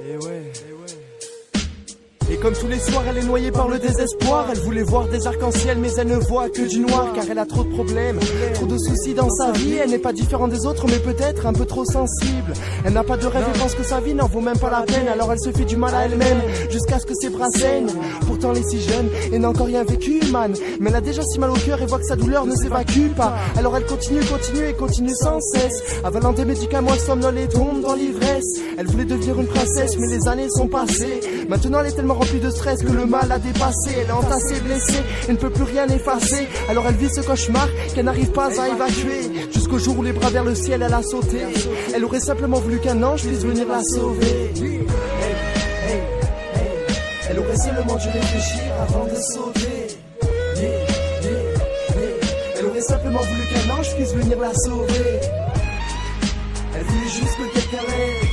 Et ouais. Et comme tous les soirs, elle est noyée par le désespoir. Elle voulait voir des arcs-en-ciel, mais elle ne voit que du noir. Car elle a trop de problèmes, trop de soucis dans sa vie. Elle n'est pas différente des autres, mais peut-être un peu trop sensible. Elle n'a pas de rêve et pense que sa vie n'en vaut même pas la peine. Alors elle se fait du mal à elle-même, jusqu'à ce que ses bras saignent. Pourtant elle est si jeune et n'a encore rien vécu, man. Mais elle a déjà si mal au cœur et voit que sa douleur ne s'évacue pas. Alors elle continue sans cesse. Avalant des médicaments, elle somnole et tombe dans l'ivresse. Elle voulait devenir une princesse, mais les années sont passées. Maintenant elle est tellement remplie de stress que le mal a dépassé. Elle est entassée, blessée et ne peut plus rien effacer. Alors elle vit ce cauchemar qu'elle n'arrive pas à évacuer. Jusqu'au jour où les bras vers le ciel elle a sauté. Elle aurait simplement voulu qu'un ange puisse venir la sauver. Elle aurait seulement dû réfléchir avant de sauter. Elle aurait simplement voulu qu'un ange puisse venir la sauver. Elle voulait juste que quelqu'un l'aide.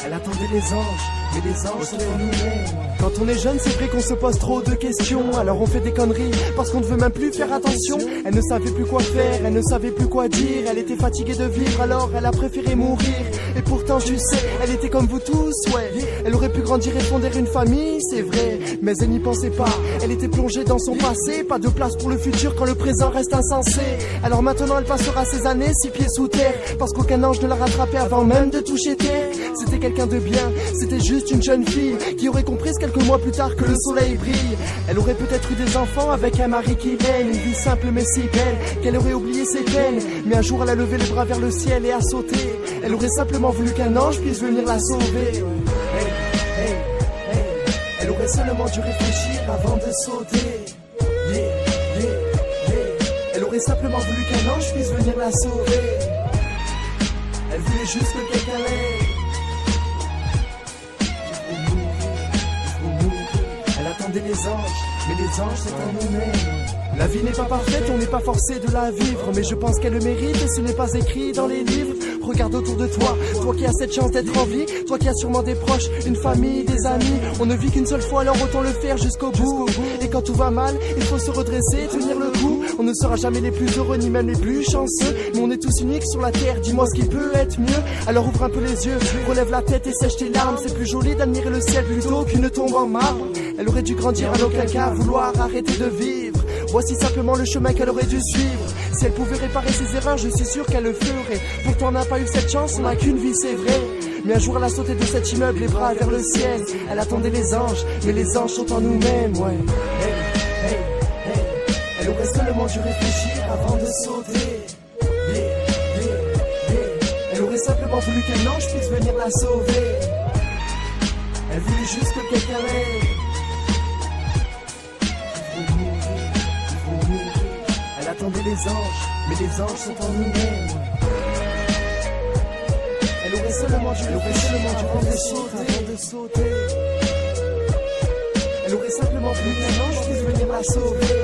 Elle attendait les anges, mais les anges sont en nous-mêmes. Quand on est jeune, c'est vrai qu'on se pose trop de questions. Alors on fait des conneries, parce qu'on ne veut même plus faire attention. Elle ne savait plus quoi faire, elle ne savait plus quoi dire. Elle était fatiguée de vivre, alors elle a préféré mourir. Et pourtant tu sais, elle était comme vous tous, ouais. Elle aurait pu grandir et fonder une famille, c'est vrai. Mais elle n'y pensait pas, elle était plongée dans son passé. Pas de place pour le futur quand le présent reste insensé. Alors maintenant elle passera ses années 6 pieds sous terre. Parce qu'aucun ange ne l'a rattrapée avant même de toucher terre. C'était quelqu'un de bien, c'était juste une jeune fille qui aurait compris quelques mois plus tard que le soleil brille. Elle aurait peut-être eu des enfants avec un mari qui l'aime. Une vie simple mais si belle qu'elle aurait oublié ses peines. Mais un jour elle a levé les bras vers le ciel et a sauté. Elle aurait simplement voulu qu'un ange puisse venir la sauver. Elle aurait seulement dû réfléchir avant de sauter. Elle aurait simplement voulu qu'un ange puisse venir la sauver. Elle voulait juste que quelqu'un l'aide. Les anges, mais les anges c'est en nous-mêmes. La vie n'est pas parfaite, on n'est pas forcé de la vivre. Mais je pense qu'elle le mérite et ce n'est pas écrit dans les livres. Regarde autour de toi, toi qui as cette chance d'être en vie. Toi qui as sûrement des proches, une famille, des amis. On ne vit qu'une seule fois, alors autant le faire jusqu'au bout. Et quand tout va mal, il faut se redresser, tenir le coup. On ne sera jamais les plus heureux ni même les plus chanceux. Mais on est tous uniques sur la terre, dis-moi ce qui peut être mieux. Alors ouvre un peu les yeux, relève la tête et sèche tes larmes. C'est plus joli d'admirer le ciel plutôt qu'une tombe en marbre. Elle aurait dû grandir en aucun cas, vouloir arrêter de vivre. Voici simplement le chemin qu'elle aurait dû suivre. Si elle pouvait réparer ses erreurs, je suis sûr qu'elle le ferait. Pourtant on n'a pas eu cette chance, on n'a qu'une vie, c'est vrai. Mais un jour elle a sauté de cet immeuble, les bras vers le ciel. Elle attendait les anges, mais les anges sont en nous-mêmes, ouais. Elle aurait seulement dû réfléchir avant de sauter. Elle aurait simplement voulu qu'un ange puisse venir la sauver. Elle voulait juste que quelqu'un l'aide. Elle attendait les anges, mais les anges sont en nous-mêmes. Elle aurait seulement dû réfléchir avant de sauter. Elle aurait simplement voulu qu'un ange puisse venir la sauver.